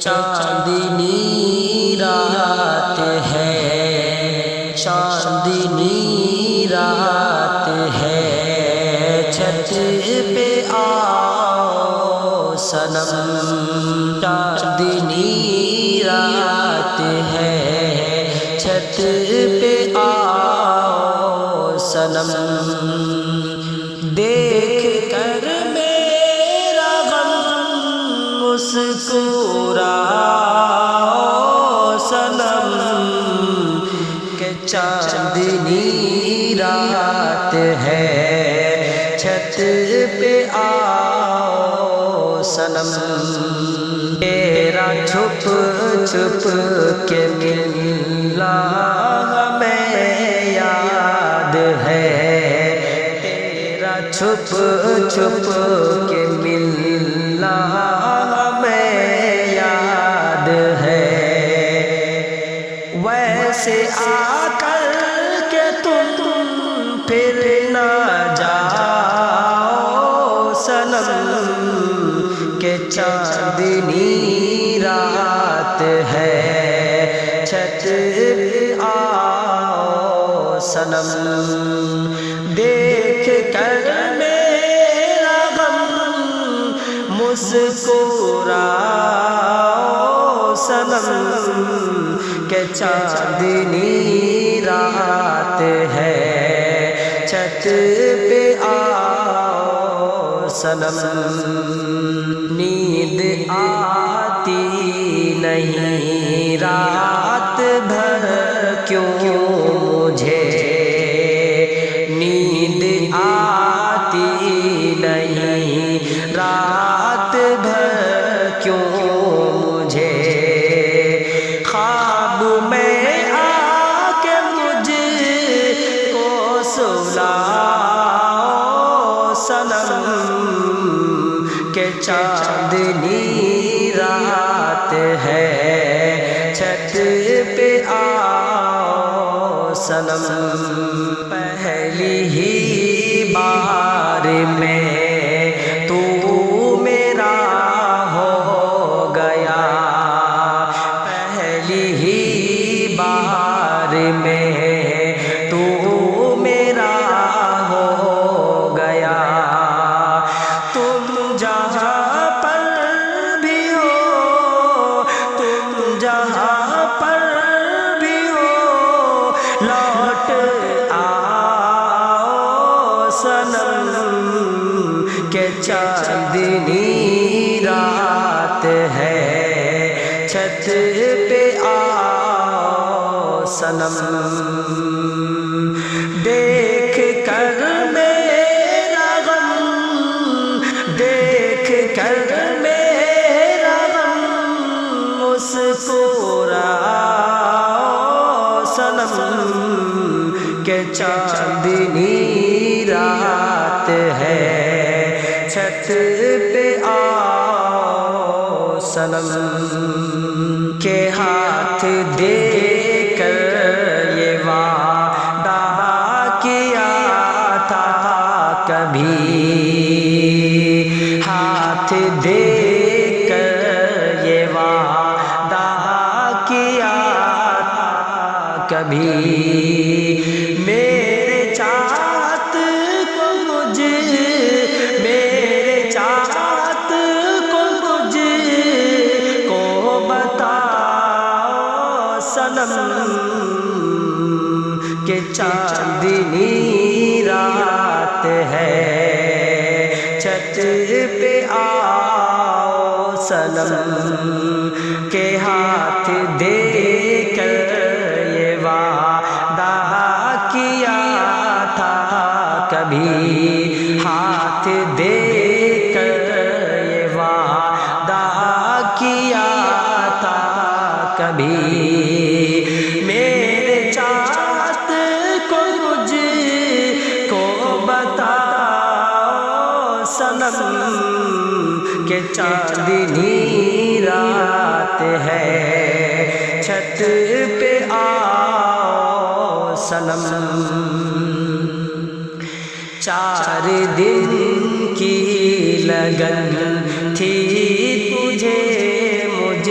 چاندنی رات ہے، چاندنی رات ہے، چھت پہ آؤ صنم، چاندنی رات ہے، چھت پہ آؤ صنم، دیکھ کر میرا غم مسکراؤ صنم، کہ چاندنی رات ہے، چھت پہ آؤ صنم، تیرا چھپ چھپ کے ملنا ہمیں یاد ہے، تیرا چھپ چھپ کے ملنا ہمیں یاد ہے، ویسے آ کر کے تم پھر نہ جاؤ صنم، کہ چاندنی رات ہے، چھت پہ آؤ صنم، دیکھ کر میرا غم مسکراؤ صنم، کہ چاندنی رات ہے، چھت پہ آؤ صنم، نیند آتی نہیں رات بھر کیوں مجھے، نیند آتی نہیں رات بھر کیوں مجھے، خواب میں آ کے مجھ کو سلاؤ صنم، کہ چاندنی رات ہے، چھت پہ آؤ صنم، پہلی ہی بار میں تو میرا ہو گیا، پہلی ہی بار میں تو میرا ہو گیا، تم جہاں پر بھی ہو، تم جہاں پر بھی ہو، لوٹ آؤ صنم، کہ چاندنی رات ہے، چھت پہ آؤ صنم، دیکھ کر میرا غم، دیکھ کر میرا غم مسکراؤ صنم، کہ چاندنی رات ہے، چھت پہ آؤ صنم، کے ہاتھ دے کر یہ وعدہ کیا تھا کبھی، ہاتھ دے کر یہ وعدہ کیا تھا کبھی، میرے چاہت کو مجھ، میرے چاہت کو مجھ کو بتاؤ صنم، کہ چاندنی رات ہے، چھت پہ آؤ صنم، کے ہاتھ دے کر یہ وعدہ کیا تھا کبھی، ہاتھ دے کر یہ وعدہ کیا تھا کبھی، میرے چاہت کو مجھ کو بتاؤ صنم، کہ چاندنی رات ہے، چھت پہ آؤ صنم، 4 دن کی لگن تھی تجھے مجھ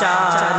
4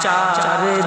4